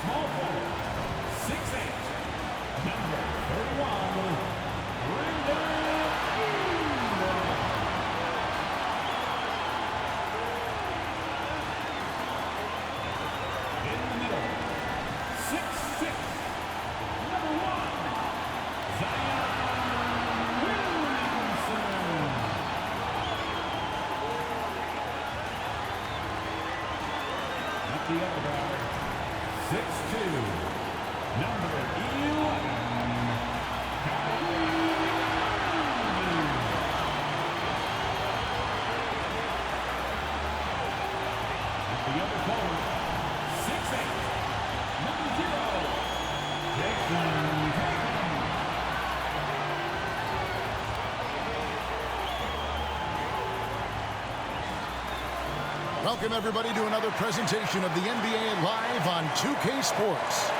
Small forward, 6'8", number 31, in the middle, 6'6", number 1, Zion Williamson. At the other guard, 6'2", number 11, at the other forward, 6'8", number 0, Jason Tatum. Welcome, everybody, to another presentation of the NBA Live on 2K Sports.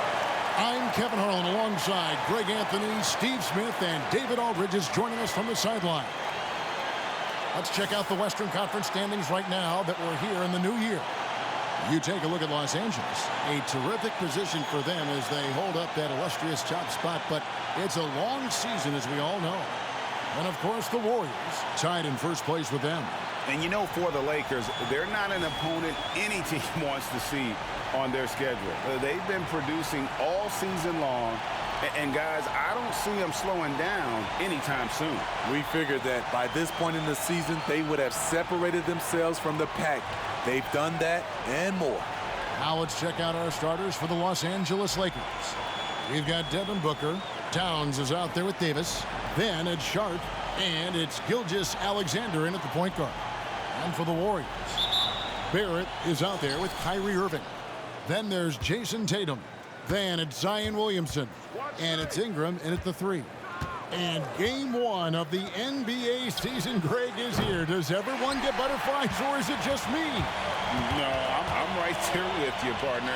I'm Kevin Harlan alongside Greg Anthony, Steve Smith, and David Aldridge is joining us from the sideline. Let's check out the Western Conference standings right now that we're here in the new year. You take a look at Los Angeles. A terrific position for them as they hold up that illustrious top spot, but it's a long season, as we all know. And, of course, the Warriors tied in first place with them. And you know, for the Lakers, they're not an opponent any team wants to see on their schedule. They've been producing all season long. And, guys, I don't see them slowing down anytime soon. We figured that by this point in the season, they would have separated themselves from the pack. They've done that and more. Now let's check out our starters for the Los Angeles Lakers. We've got Devin Booker. Towns is out there with Davis. Then it's Sharp. And it's Gilgeous-Alexander in at the point guard. And for the Warriors, Barrett is out there with Kyrie Irving. Then there's Jason Tatum. Then it's Zion Williamson. And it's Ingram in at the 3. And game 1 of the NBA season, Greg, is here. Does everyone get butterflies, or is it just me? No, I'm right there with you, partner.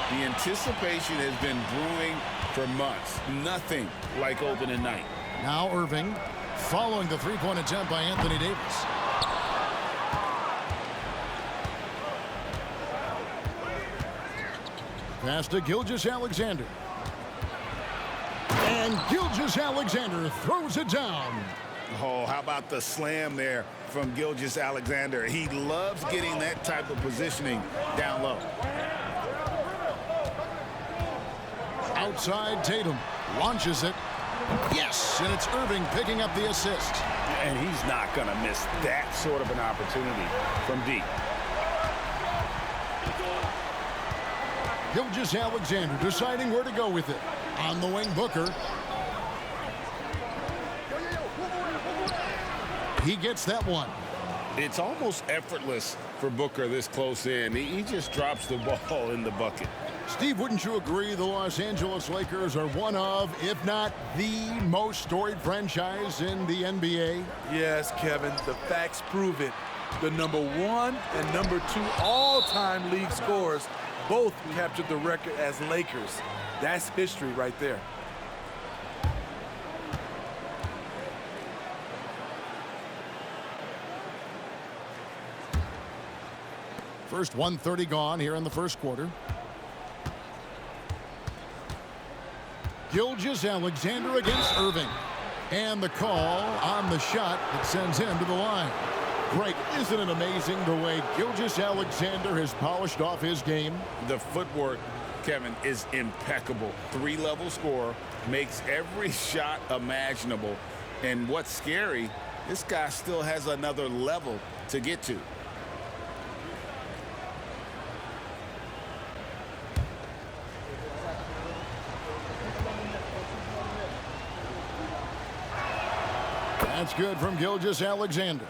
The anticipation has been brewing for months. Nothing like opening night. Now Irving, following the three-point attempt by Anthony Davis. Pass to Gilgeous-Alexander. And Gilgeous-Alexander throws it down. Oh, how about the slam there from Gilgeous-Alexander? He loves getting that type of positioning down low. Outside, Tatum launches it. Yes, and it's Irving picking up the assist. And he's not going to miss that sort of an opportunity from deep. Gilgeous-Alexander deciding where to go with it. On the wing, Booker. He gets that one. It's almost effortless for Booker this close in. He just drops the ball in the bucket. Steve, wouldn't you agree the Los Angeles Lakers are one of, if not the most storied franchise in the NBA? Yes, Kevin, the facts prove it. The number 1 and number 2 all-time league scorers both captured the record as Lakers. That's history right there. First 1:30 gone here in the first quarter. Gilgeous-Alexander against Irving. And the call on the shot that sends him to the line. Greg, isn't it amazing the way Gilgeous-Alexander has polished off his game? The footwork, Kevin, is impeccable. 3-level scorer, makes every shot imaginable. And what's scary, this guy still has another level to get to. That's good from Gilgeous-Alexander.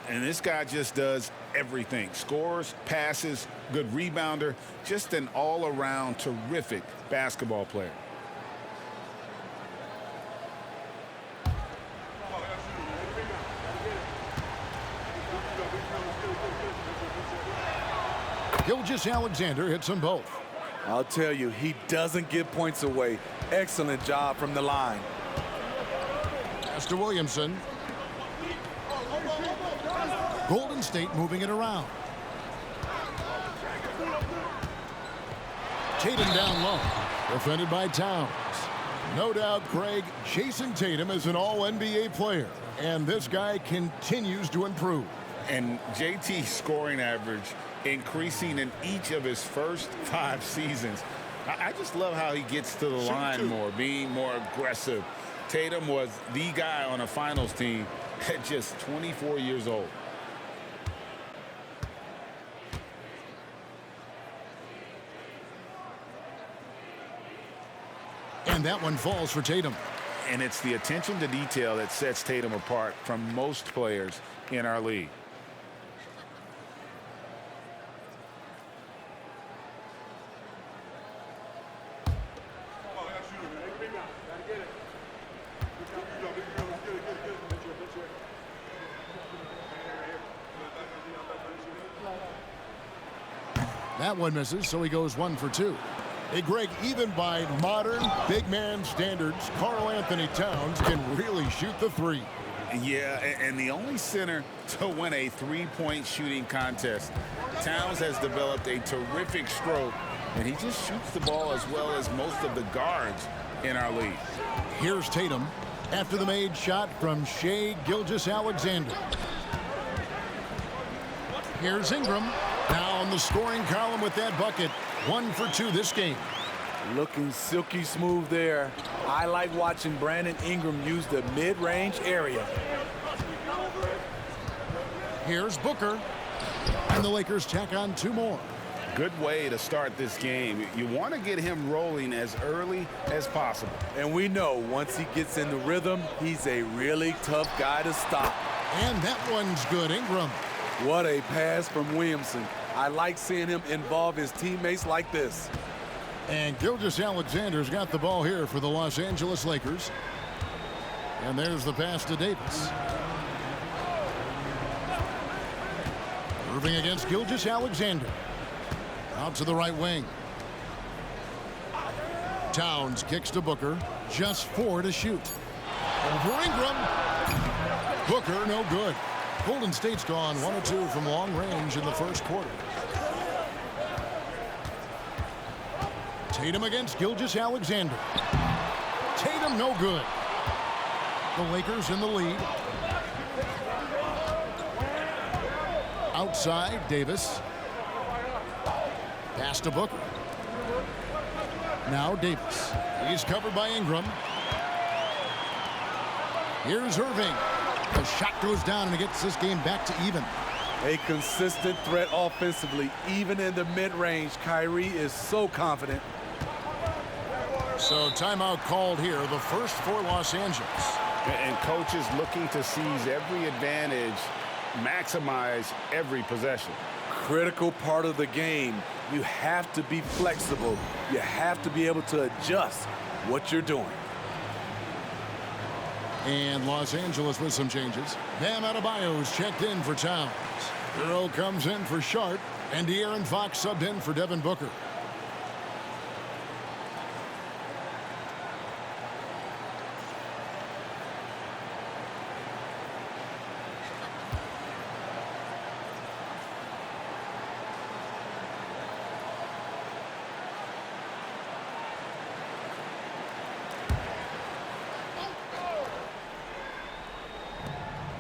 And this guy just does everything. Scores, passes, good rebounder, just an all-around terrific basketball player. Gilgeous-Alexander hits them both. I'll tell you, he doesn't give points away. Excellent job from the line. Pass to Williamson. Golden State moving it around. Tatum down low. Defended by Towns. No doubt, Craig, Jason Tatum is an all-NBA player. And this guy continues to improve. And JT's scoring average increasing in each of his first 5 seasons. I just love how he gets to the line more, being more aggressive. Tatum was the guy on a finals team at just 24 years old. And that one falls for Tatum. And it's the attention to detail that sets Tatum apart from most players in our league. That one misses, so he goes 1 for 2. Hey, Greg, even by modern big man standards, Karl Anthony Towns can really shoot the three. Yeah, and the only center to win a three-point shooting contest. Towns has developed a terrific stroke, and he just shoots the ball as well as most of the guards in our league. Here's Tatum after the made shot from Shai Gilgeous-Alexander. Here's Ingram. Now on the scoring column with that bucket. 1 for 2 this game. Looking silky smooth there. I like watching Brandon Ingram use the mid-range area. Here's Booker. And the Lakers tack on 2 more. Good way to start this game. You want to get him rolling as early as possible. And we know once he gets in the rhythm, he's a really tough guy to stop. And that one's good. Ingram. What a pass from Williamson. I like seeing him involve his teammates like this. And Gilgeous-Alexander's got the ball here for the Los Angeles Lakers. And there's the pass to Davis. Irving against Gilgeous-Alexander. Out to the right wing. Towns kicks to Booker. Just 4 to shoot. Over Ingram. Booker, no good. Golden State's gone 1 of 2 from long range in the first quarter. Tatum against Gilgeous-Alexander. Tatum no good. The Lakers in the lead. Outside, Davis. Pass to Booker. Now Davis. He's covered by Ingram. Here's Irving. The shot goes down and it gets this game back to even. A consistent threat offensively, even in the mid-range. Kyrie is so confident. So timeout called here, the first for Los Angeles. And coaches looking to seize every advantage, maximize every possession. Critical part of the game. You have to be flexible. You have to be able to adjust what you're doing. And Los Angeles with some changes. Bam Adebayo's checked in for Towns. Hero comes in for Sharp, and De'Aaron Fox subbed in for Devin Booker.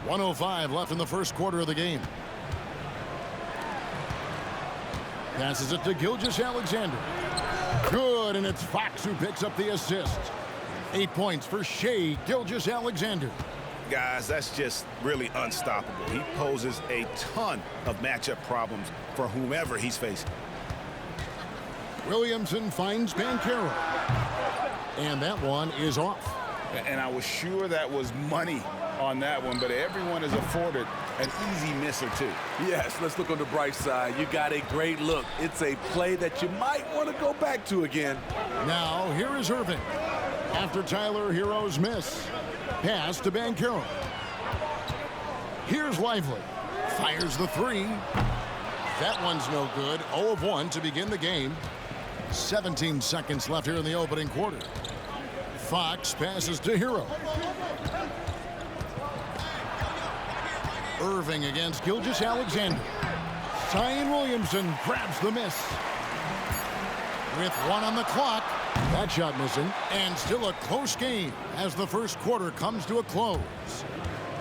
.105 left in the first quarter of the game. Passes it to Gilgeous-Alexander. Good, and it's Fox who picks up the assist. 8 points for Shai Gilgeous-Alexander. Guys, that's just really unstoppable. He poses a ton of matchup problems for whomever he's facing. Williamson finds Banchero. And that one is off. And I was sure that was money on that one, but everyone is afforded an easy miss or two. Yes, let's look on the bright side. You got a great look. It's a play that you might want to go back to again. Now, here is Irving. After Tyler Hero's miss. Pass to Banchero. Here's Lively. Fires the three. That one's no good. 0 of 1 to begin the game. 17 seconds left here in the opening quarter. Fox passes to Hero. Irving against Gilgeous-Alexander. Zion Williamson grabs the miss. with 1 on the clock. That shot missing, and still a close game as the first quarter comes to a close.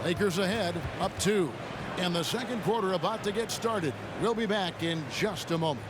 Lakers ahead, up 2. And the second quarter about to get started. We'll be back in just a moment.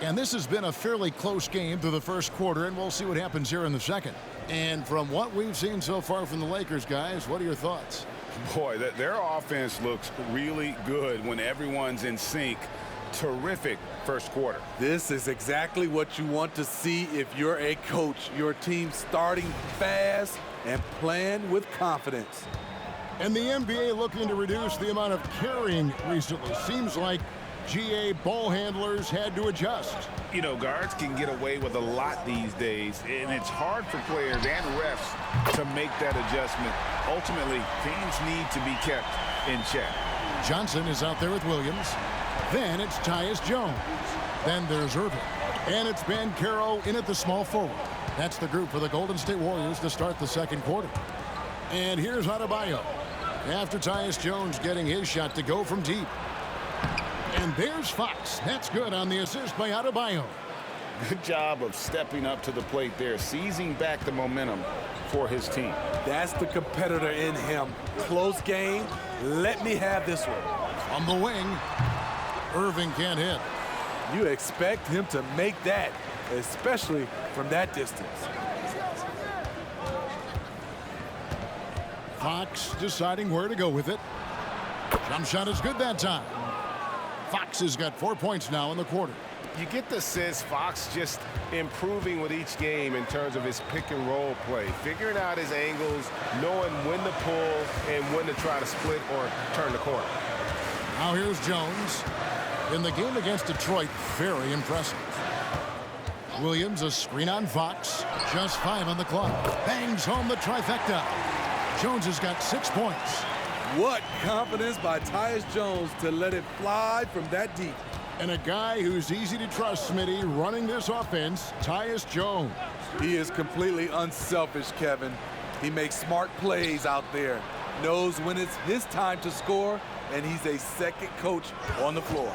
And this has been a fairly close game through the first quarter, and we'll see what happens here in the second. And from what we've seen so far from the Lakers, guys, what are your thoughts? Boy, their offense looks really good when everyone's in sync. Terrific first quarter. This is exactly what you want to see if you're a coach. Your team starting fast and playing with confidence. And the NBA looking to reduce the amount of carrying recently. Seems like GA ball handlers had to adjust. You know, guards can get away with a lot these days, and it's hard for players and refs to make that adjustment. Ultimately, teams need to be kept in check. Johnson is out there with Williams. Then it's Tyus Jones. Then there's Irving. And it's Banchero in at the small forward. That's the group for the Golden State Warriors to start the second quarter. And here's Adebayo. After Tyus Jones getting his shot to go from deep. And there's Fox. That's good on the assist by Adebayo. Good job of stepping up to the plate there, seizing back the momentum for his team. That's the competitor in him. Close game. Let me have this one. On the wing, Irving can't hit. You expect him to make that, especially from that distance. Fox deciding where to go with it. Jump shot is good that time. Fox has got 4 points now in the quarter. You get the sense Fox just improving with each game in terms of his pick and roll play, figuring out his angles, knowing when to pull and when to try to split or turn the corner. Now here's Jones. In the game against Detroit, very impressive. Williams, a screen on Fox. Just 5 on the clock. Bangs home the trifecta. Jones has got 6 points. What confidence by Tyus Jones to let it fly from that deep. And a guy who's easy to trust, Smitty, running this offense, Tyus Jones. He is completely unselfish, Kevin. He makes smart plays out there, knows when it's his time to score, and he's a second coach on the floor.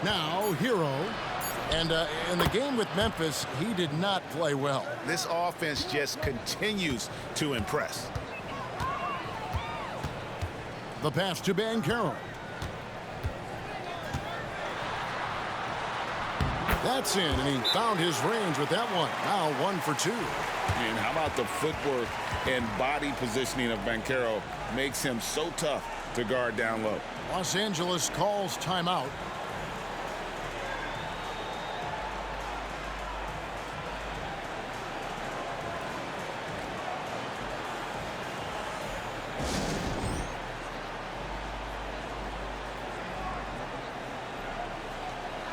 Now, Hero. And in the game with Memphis, he did not play well. This offense just continues to impress. The pass to Banchero. That's in, and he found his range with that one. Now 1 for 2. And how about the footwork and body positioning of Banchero makes him so tough to guard down low. Los Angeles calls timeout.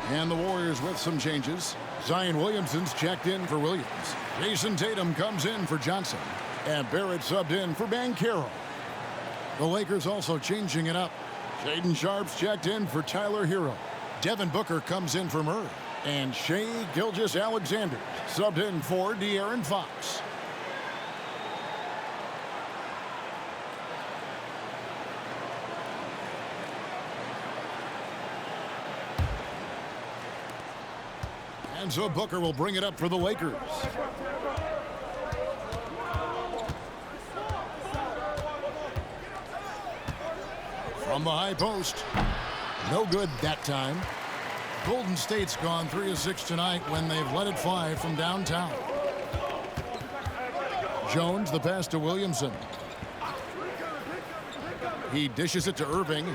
And the Warriors with some changes. Zion Williamson's checked in for Williams. Jason Tatum comes in for Johnson. And Barrett subbed in for Banchero. The Lakers also changing it up. Shaedon Sharpe's checked in for Tyler Hero. Devin Booker comes in for Murray. And Shai Gilgeous-Alexander subbed in for De'Aaron Fox. And so Booker will bring it up for the Lakers. From the high post. No good that time. Golden State's gone 3 of 6 tonight when they've let it fly from downtown. Jones, the pass to Williamson. He dishes it to Irving.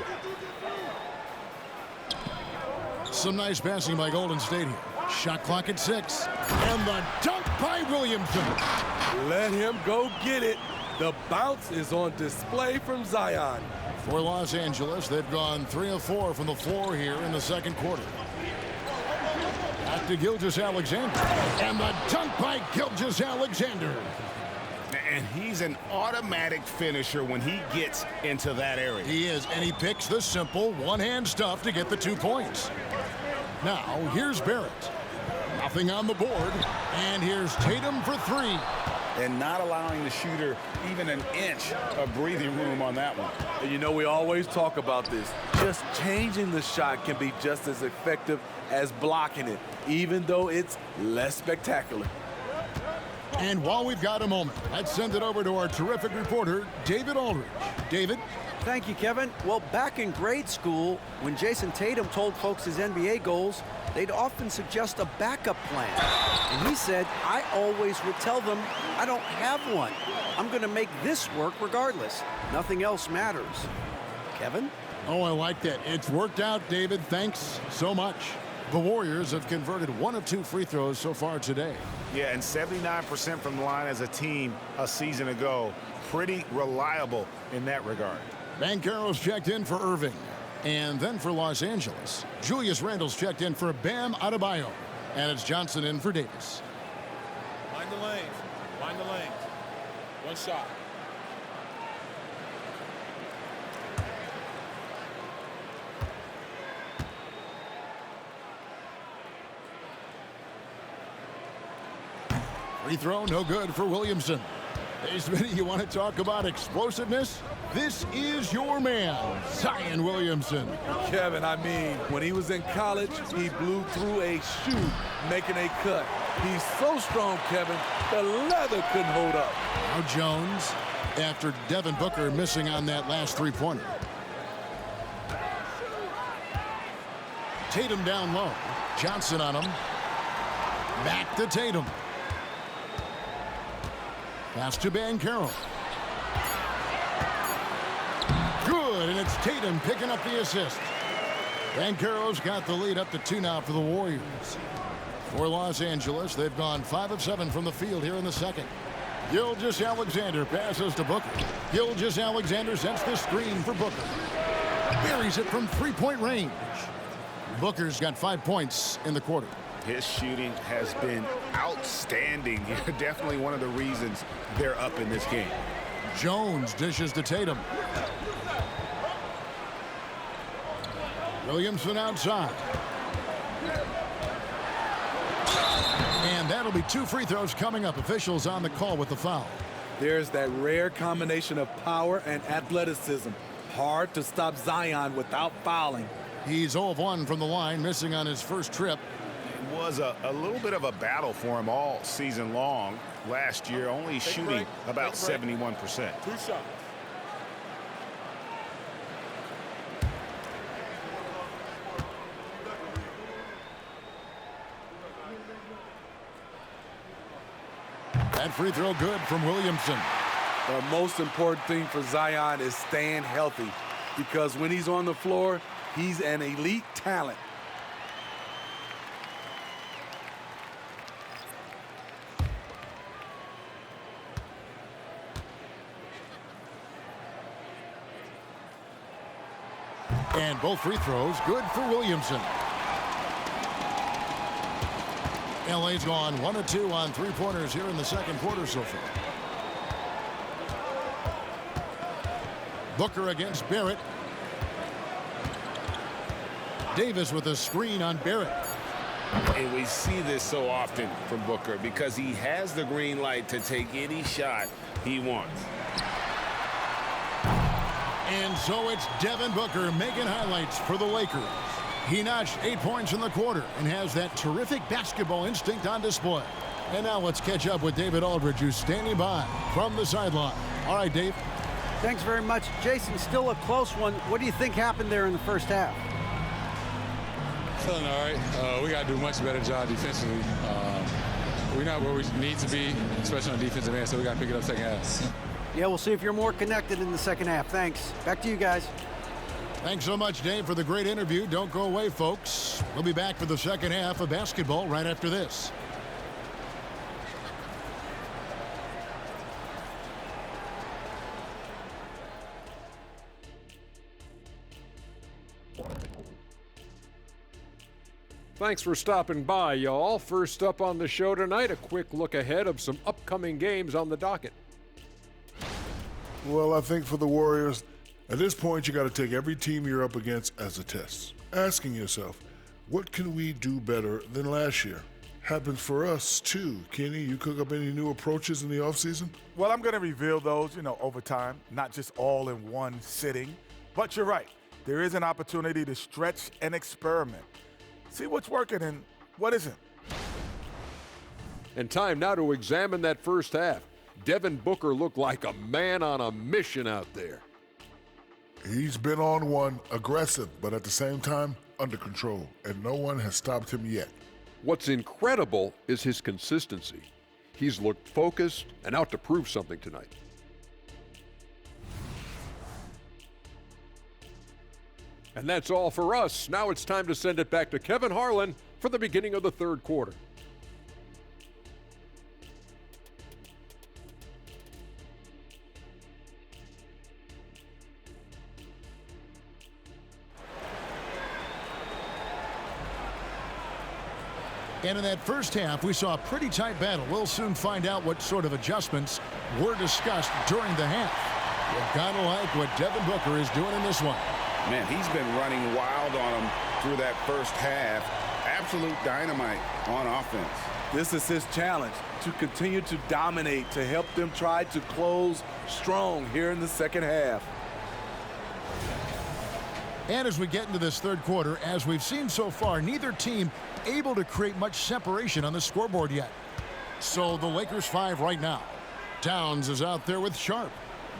Some nice passing by Golden State here. Shot clock at 6. And the dunk by Williamson. Let him go get it. The bounce is on display from Zion. For Los Angeles, they've gone 3 of 4 from the floor here in the second quarter. Back to Gilgeous-Alexander. And the dunk by Gilgeous-Alexander. And he's an automatic finisher when he gets into that area. He is, and he picks the simple one-hand stuff to get the 2 points. Now, here's Barrett. Nothing on the board. And here's Tatum for 3. And not allowing the shooter even an inch of breathing room on that one. And you know, we always talk about this. Just changing the shot can be just as effective as blocking it, even though it's less spectacular. And while we've got a moment, let's send it over to our terrific reporter, David Aldridge. David? Thank you, Kevin. Well, back in grade school, when Jason Tatum told folks his NBA goals, they'd often suggest a backup plan. And he said, I always would tell them, I don't have one. I'm going to make this work regardless. Nothing else matters. Kevin? Oh, I like that. It's worked out, David. Thanks so much. The Warriors have converted 1 of 2 free throws so far today. Yeah, and 79% from the line as a team a season ago. Pretty reliable in that regard. Banchero's checked in for Irving. And then for Los Angeles, Julius Randle's checked in for Bam Adebayo. And it's Johnson in for Davis. Find the lanes. Find the lanes. One shot. Free throw, no good for Williamson. Hey, Smitty, you want to talk about explosiveness? This is your man, Zion Williamson. Kevin, I mean, when he was in college, he blew through a shoe making a cut. He's so strong, Kevin, the leather couldn't hold up. Now Jones, after Devin Booker missing on that last three-pointer. Tatum down low. Johnson on him. Back to Tatum. Pass to Banchero. Good, and it's Tatum picking up the assist. Banchero's got the lead up to 2 now for the Warriors. For Los Angeles, they've gone 5 of 7 from the field here in the second. Gilgeous-Alexander passes to Booker. Gilgeous-Alexander sets the screen for Booker. Buries it from three-point range. Booker's got 5 points in the quarter. His shooting has been outstanding. Definitely one of the reasons they're up in this game. Jones dishes to Tatum. Williamson outside. And that'll be 2 free throws coming up. Officials on the call with the foul. There's that rare combination of power and athleticism. Hard to stop Zion without fouling. He's 0 of 1 from the line, missing on his first trip. It was a little bit of a battle for him all season long. Last year, only shooting about 71%. 2 shots. That free throw good from Williamson. The most important thing for Zion is staying healthy, because when he's on the floor, he's an elite talent. And both free throws good for Williamson. LA's gone 1 of 2 on three-pointers here in the second quarter so far. Booker against Barrett. Davis with a screen on Barrett. And we see this so often from Booker because he has the green light to take any shot he wants. And so it's Devin Booker making highlights for the Lakers. He notched 8 points in the quarter and has that terrific basketball instinct on display. And now let's catch up with David Aldridge, who's standing by from the sideline. All right, Dave. Thanks very much. Jason, still a close one. What do you think happened there in the first half? Feeling all right. We got to do a much better job defensively. We're not where we need to be, especially on the defensive end, so we got to pick it up second half. Yeah, we'll see if you're more connected in the second half. Thanks. Back to you guys. Thanks so much, Dave, for the great interview. Don't go away, folks. We'll be back for the second half of basketball right after this. Thanks for stopping by, y'all. First up on the show tonight, a quick look ahead of some upcoming games on the docket. Well, I think for the Warriors, at this point, you got to take every team you're up against as a test. Asking yourself, what can we do better than last year? Happens for us, too. Kenny, you cook up any new approaches in the offseason? Well, I'm going to reveal those, over time, not just all in one sitting. But you're right. There is an opportunity to stretch and experiment. See what's working and what isn't. And time now to examine that first half. Devin Booker looked like a man on a mission out there. He's been on one, aggressive, but at the same time, under control, and no one has stopped him yet. What's incredible is his consistency. He's looked focused and out to prove something tonight. And that's all for us. Now it's time to send it back to Kevin Harlan for the beginning of the third quarter. And in that first half, we saw a pretty tight battle. We'll soon find out what sort of adjustments were discussed during the half. You've got to like what Devin Booker is doing in this one. Man, he's been running wild on him through that first half. Absolute dynamite on offense. This is his challenge, to continue to dominate, to help them try to close strong here in the second half. And as we get into this third quarter, as we've seen so far, neither team able to create much separation on the scoreboard yet. So the Lakers 5 right now. Towns is out there with Sharp.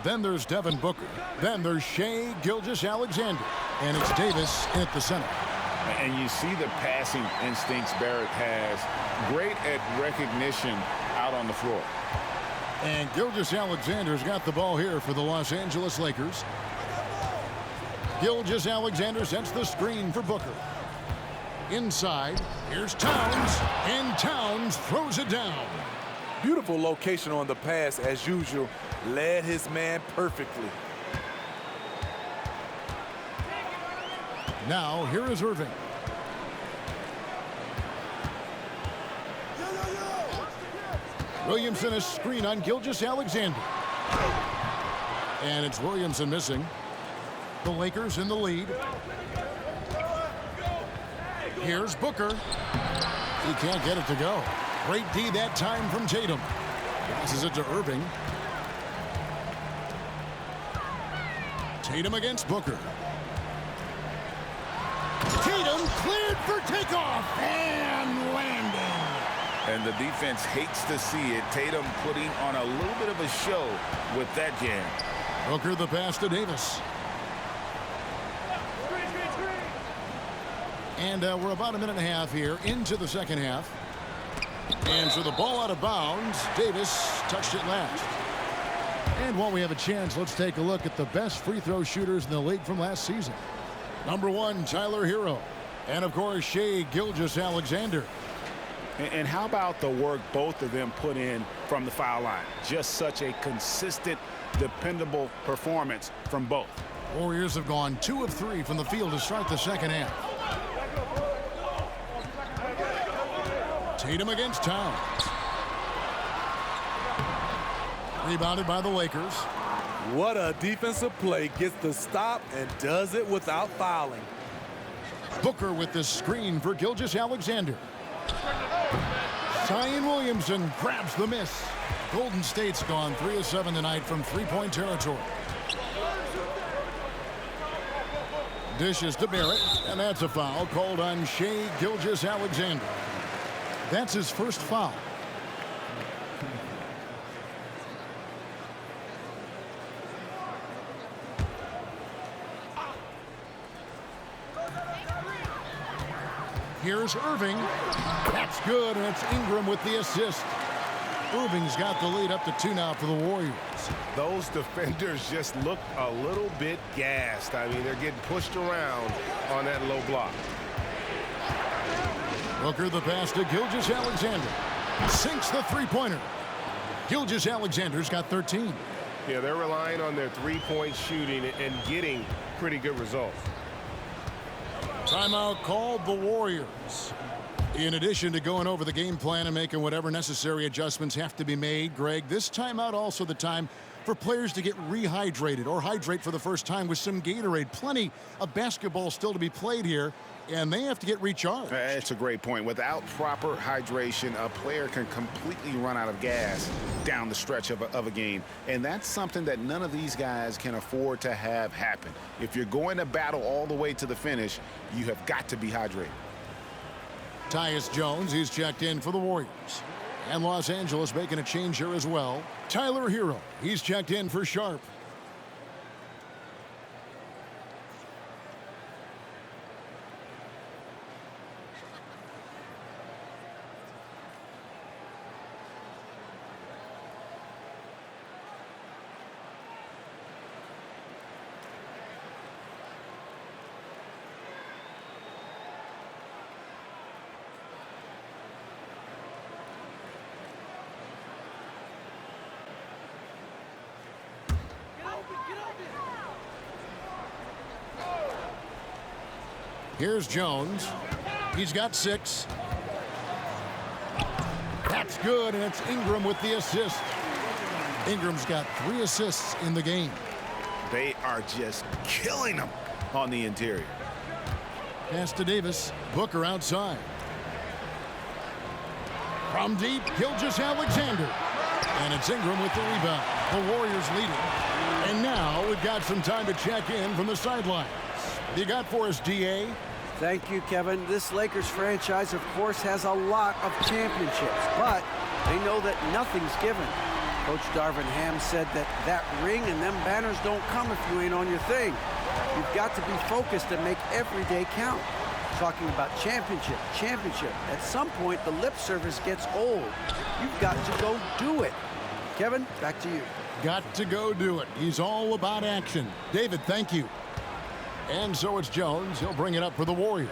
Then there's Devin Booker. Then there's Shai Gilgeous-Alexander. And it's Davis in at the center. And you see the passing instincts Barrett has. Great at recognition out on the floor. And Gilgeous-Alexander's got the ball here for the Los Angeles Lakers. Gilgeous-Alexander sets the screen for Booker. Inside, here's Towns, and Towns throws it down. Beautiful location on the pass, as usual. Led his man perfectly. Now, here is Irving. Williamson a screen on Gilgeous-Alexander. And it's Williamson missing. The Lakers in the lead. Here's Booker. He can't get it to go. Great D that time from Tatum. Passes it to Irving. Tatum against Booker. Tatum cleared for takeoff and landing. And the defense hates to see it. Tatum putting on a little bit of a show with that jam. Booker the pass to Davis. And we're about a minute and a half here into the second half. And so the ball out of bounds. Davis touched it last. And while we have a chance, let's take a look at the best free throw shooters in the league from last season. Number 1, Tyler Hero. And, of course, Shai Gilgeous-Alexander. And how about the work both of them put in from the foul line? Just such a consistent, dependable performance from both. Warriors have gone 2 of 3 from the field to start the second half. Tatum against Towns. Rebounded by the Lakers. What a defensive play. Gets the stop and does it without fouling. Booker with the screen for Gilgeous-Alexander. Zion Williamson grabs the miss. Golden State's gone 3 of 7 tonight from three-point territory. Dishes to Barrett, and that's a foul called on Shai Gilgeous-Alexander. That's his first foul. Here's Irving. That's good, and it's Ingram with the assist. Irving's got the lead up to 2 now for the Warriors. Those defenders just look a little bit gassed. I mean, they're getting pushed around on that low block. Booker the pass to Gilgeous-Alexander. Sinks the three-pointer. Gilgeous-Alexander's got 13. Yeah, they're relying on their three-point shooting and getting pretty good results. Timeout called the Warriors. In addition to going over the game plan and making whatever necessary adjustments have to be made, Greg, this timeout also the time for players to get rehydrated or hydrate for the first time with some Gatorade. Plenty of basketball still to be played here, and they have to get recharged. It's a great point. Without proper hydration, a player can completely run out of gas down the stretch of a game. And that's something that none of these guys can afford to have happen. If you're going to battle all the way to the finish, you have got to be hydrated. Tyus Jones, he's checked in for the Warriors. And Los Angeles making a change here as well. Tyler Hero, he's checked in for Sharp. Here's Jones. He's got 6. That's good, and it's Ingram with the assist. Ingram's got 3 assists in the game. They are just killing them on the interior. Pass to Davis. Booker outside. From deep, Gilgeous-Alexander. And it's Ingram with the rebound. The Warriors leading. And now we've got some time to check in from the sidelines. You got for us, D.A.? Thank you, Kevin. This Lakers franchise, of course, has a lot of championships, but they know that nothing's given. Coach Darvin Ham said that ring and them banners don't come if you ain't on your thing. You've got to be focused and make every day count. Talking about championship. At some point, the lip service gets old. You've got to go do it. Kevin, back to you. Got to go do it. He's all about action. David, thank you. And so it's Jones. He'll bring it up for the Warriors.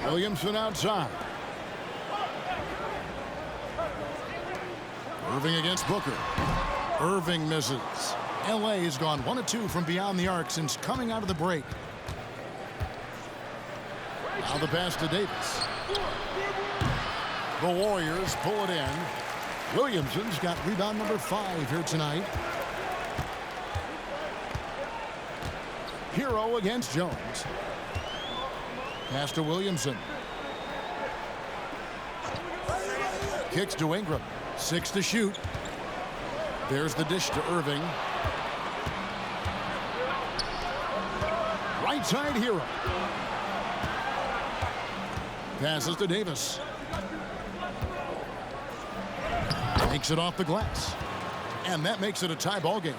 Williamson outside. Irving against Booker. Irving misses. L.A. has gone 1 of 2 from beyond the arc since coming out of the break. Now the pass to Davis. The Warriors pull it in. Williamson's got rebound number 5 here tonight. Hero against Jones. Pass to Williamson. Kicks to Ingram. 6 to shoot. There's the dish to Irving. Right side Hero. Passes to Davis. Makes it off the glass. And that makes it a tie ball game.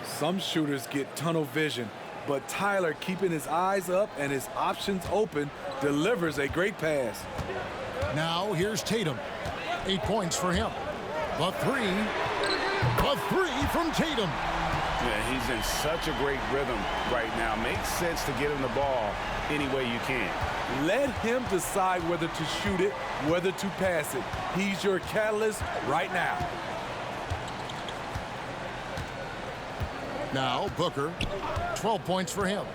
Some shooters get tunnel vision, but Tyler, keeping his eyes up and his options open, delivers a great pass. Now here's Tatum. 8 points for him. The three from Tatum. Yeah, he's in such a great rhythm right now. Makes sense to get him the ball any way you can. Let him decide whether to shoot it, whether to pass it. He's your catalyst right now. Now Booker, 12 points for him.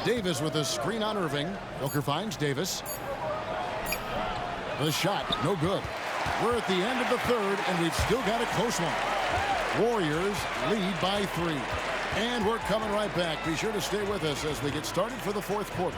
Davis with a screen on Irving. Booker finds Davis. The shot, no good. We're at the end of the third, and we've still got a close one. Warriors lead by 3. And we're coming right back. Be sure to stay with us as we get started for the fourth quarter.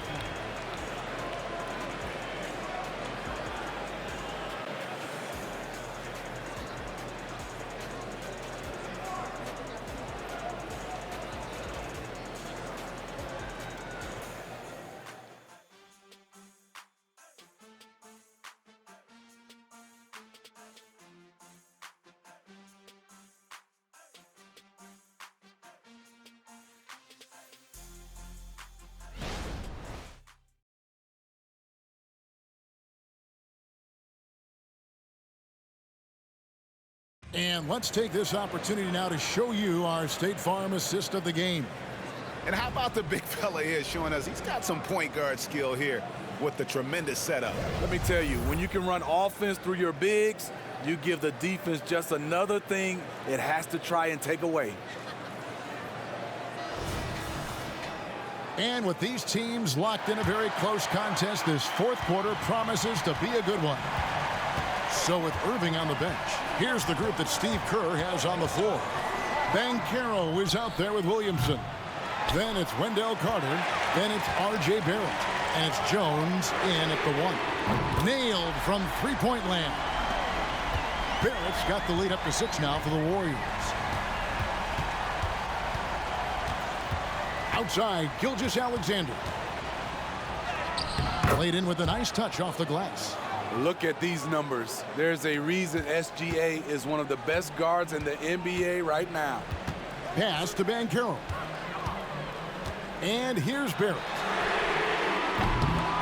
And let's take this opportunity now to show you our State Farm assist of the game. And how about the big fella here showing us he's got some point guard skill here with the tremendous setup. Let me tell you, when you can run offense through your bigs, you give the defense just another thing it has to try and take away. And with these teams locked in a very close contest, this fourth quarter promises to be a good one. So with Irving on the bench, here's the group that Steve Kerr has on the floor. Banchero is out there with Williamson. Then it's Wendell Carter. Then it's R.J. Barrett. And it's Jones in at the 1. Nailed from three-point land. Barrett's got the lead up to 6 now for the Warriors. Outside, Gilgeous-Alexander. Played in with a nice touch off the glass. Look at these numbers. There's a reason SGA is one of the best guards in the NBA right now. Pass to Banchero. And here's Barrett.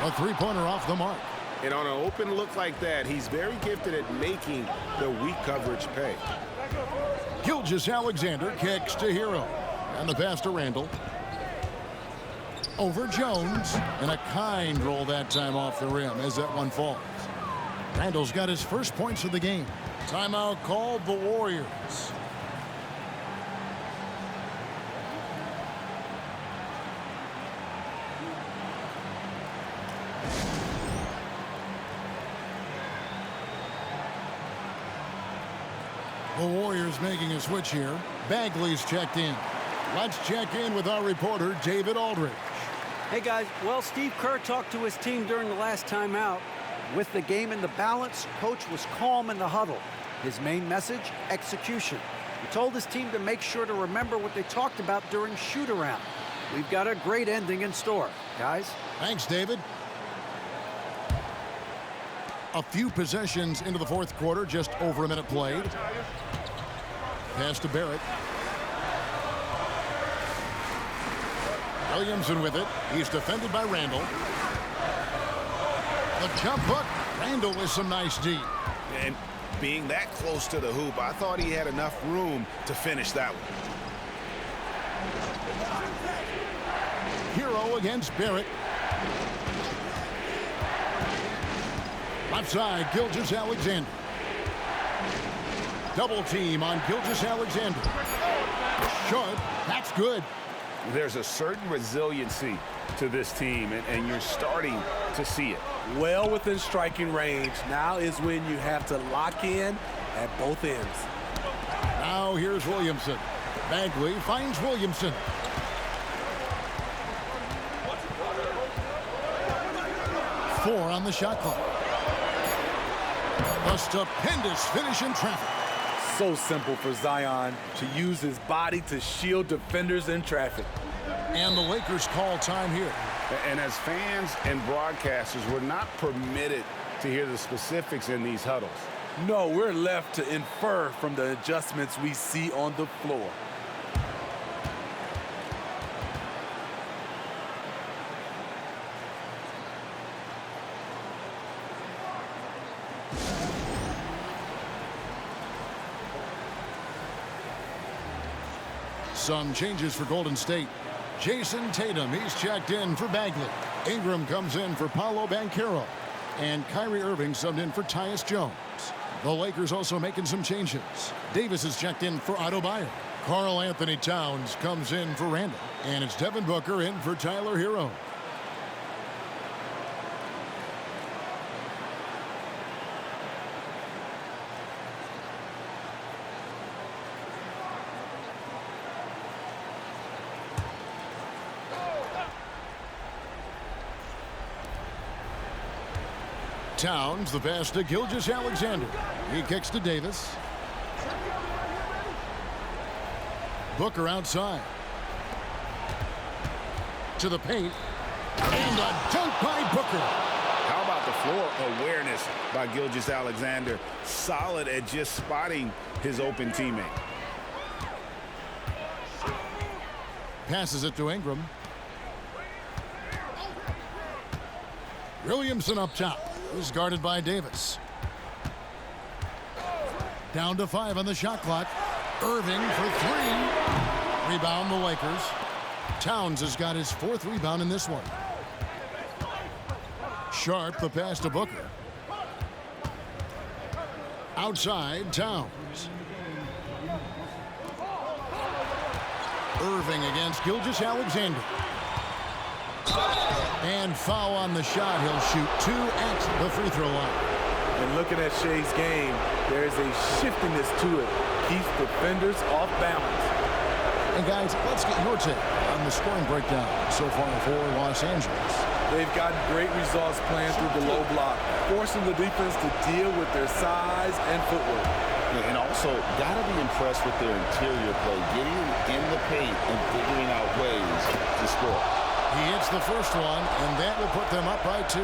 A three-pointer off the mark. And on an open look like that, he's very gifted at making the weak coverage pay. Gilgeous-Alexander kicks to Hero. And the pass to Randall. Over Jones. And a kind roll that time off the rim as that one falls. Randall's got his first points of the game. Timeout called the Warriors. The Warriors making a switch here. Bagley's checked in. Let's check in with our reporter, David Aldridge. Hey, guys. Well, Steve Kerr talked to his team during the last timeout. With the game in the balance, coach was calm in the huddle. His main message, execution. He told his team to make sure to remember what they talked about during shoot-around. We've got a great ending in store, guys. Thanks, David. A few possessions into the fourth quarter, just over a minute played. Pass to Barrett. Williamson with it. He's defended by Randall. The jump hook. Randall with some nice D. And being that close to the hoop, I thought he had enough room to finish that one. Hero against Barrett. Left side, Gilgeous-Alexander. Double team on Gilgeous-Alexander. Short. That's good. There's a certain resiliency to this team, and you're starting to see it. Well within striking range. Now is when you have to lock in at both ends. Now here's Williamson. Bagley finds Williamson. Four on the shot clock. A stupendous finish in traffic. So simple for Zion to use his body to shield defenders in traffic. And the Lakers call time here. And as fans and broadcasters, we're not permitted to hear the specifics in these huddles. No, we're left to infer from the adjustments we see on the floor. Some changes for Golden State. Jason Tatum, he's checked in for Bagley. Ingram comes in for Paolo Banchero. And Kyrie Irving subbed in for Tyus Jones. The Lakers also making some changes. Davis is checked in for Otto Bayer. Karl Anthony Towns comes in for Randall. And it's Devin Booker in for Tyler Hero. Towns, the pass to Gilgeous-Alexander. He kicks to Davis. Booker outside. To the paint. And a dunk by Booker. How about the floor awareness by Gilgeous-Alexander? Solid at just spotting his open teammate. Passes it to Ingram. Williamson up top. Is guarded by Davis. Down to 5 on the shot clock. Irving for 3. Rebound the Lakers. Towns has got his 4th rebound in this one. Sharp the pass to Booker. Outside, Towns. Irving against Gilgeous-Alexander. And foul on the shot. He'll shoot 2 at the free throw line. And looking at Shea's game, there's a shiftiness to it. Keeps defenders off balance. And guys, let's get your take on the scoring breakdown so far for Los Angeles. They've gotten great results playing through the low block, forcing the defense to deal with their size and footwork. And also, got to be impressed with their interior play, getting in the paint and figuring out ways to score. He hits the first one, and that will put them up by 2.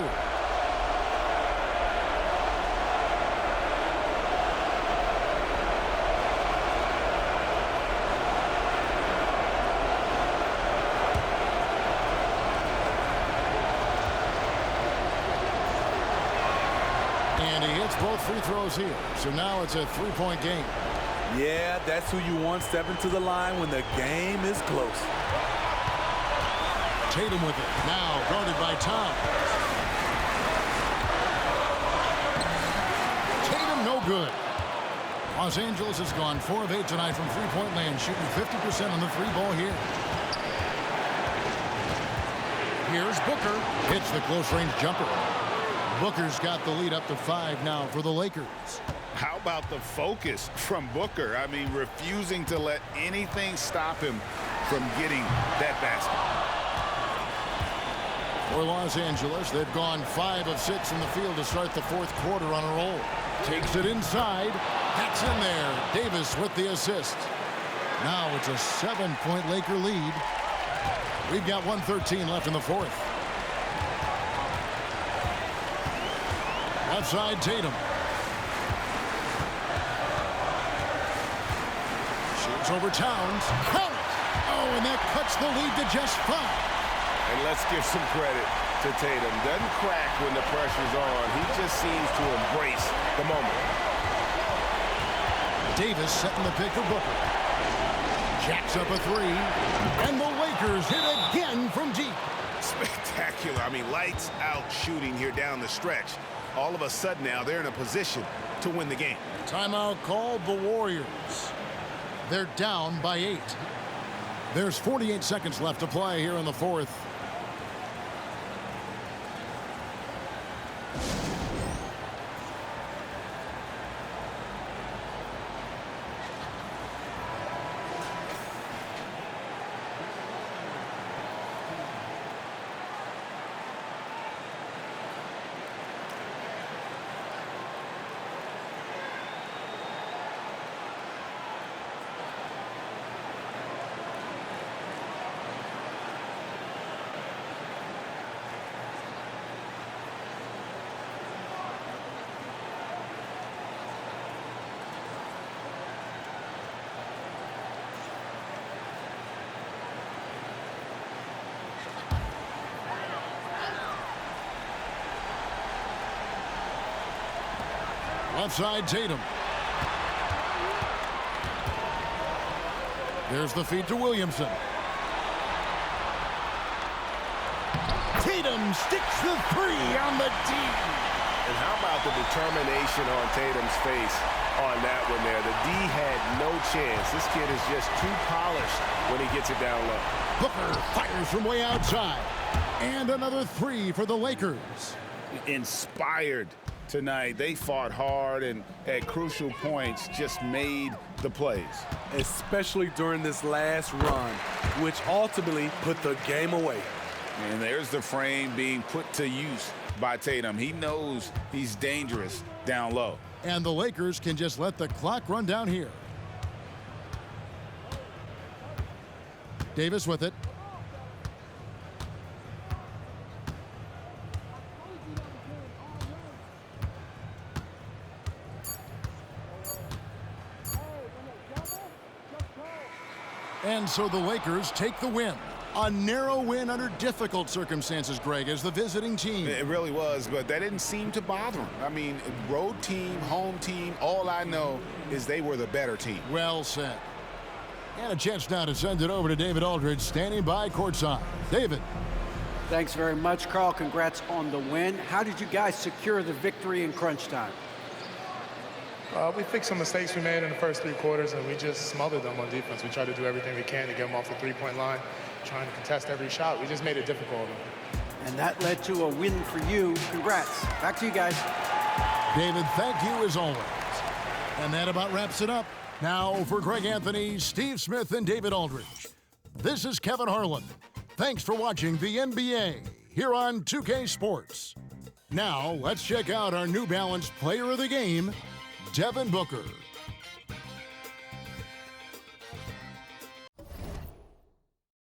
And he hits both free throws here. So now it's a 3-point game. Yeah, that's who you want stepping to the line when the game is close. Tatum with it. Now guarded by Tom. Tatum no good. Los Angeles has gone 4 of 8 tonight from three-point land, shooting 50% on the 3-ball here. Here's Booker. Hits the close-range jumper. Booker's got the lead up to 5 now for the Lakers. How about the focus from Booker? I mean, refusing to let anything stop him from getting that basket. For Los Angeles, they've gone 5 of 6 in the field to start the 4th quarter on a roll. Takes it inside. Hacks in there. Davis with the assist. Now it's a 7-point Laker lead. We've got 1:13 left in the 4th. Left side, Tatum. Shoots over Towns. Count it! Oh, and that cuts the lead to just 5. And let's give some credit to Tatum. Doesn't crack when the pressure's on. He just seems to embrace the moment. Davis setting the pick for Booker. Jacks up a 3. And the Lakers hit again from deep. Spectacular. I mean, lights out shooting here down the stretch. All of a sudden now they're in a position to win the game. Timeout called the Warriors. They're down by 8. There's 48 seconds left to play here in the 4th. Left side, Tatum. There's the feed to Williamson. Tatum sticks the 3 on the D. And how about the determination on Tatum's face on that one there? The D had no chance. This kid is just too polished when he gets it down low. Booker fires from way outside. And another 3 for the Lakers. Inspired tonight. They fought hard and at crucial points just made the plays. Especially during this last run, which ultimately put the game away. And there's the frame being put to use by Tatum. He knows he's dangerous down low. And the Lakers can just let the clock run down here. Davis with it. And so the Lakers take the win. A narrow win under difficult circumstances, Greg, as the visiting team. It really was, but that didn't seem to bother him. I mean, road team, home team, all I know is they were the better team. Well said. And a chance now to send it over to David Aldridge, standing by courtside. David. Thanks very much, Carl. Congrats on the win. How did you guys secure the victory in crunch time? We fixed some mistakes we made in the first 3 quarters, and we just smothered them on defense. We tried to do everything we can to get them off the 3-point line, trying to contest every shot. We just made it difficult. And that led to a win for you. Congrats. Back to you guys. David, thank you as always. And that about wraps it up. Now for Greg Anthony, Steve Smith, and David Aldridge, this is Kevin Harlan. Thanks for watching the NBA here on 2K Sports. Now let's check out our New Balance player of the game, Devin Booker.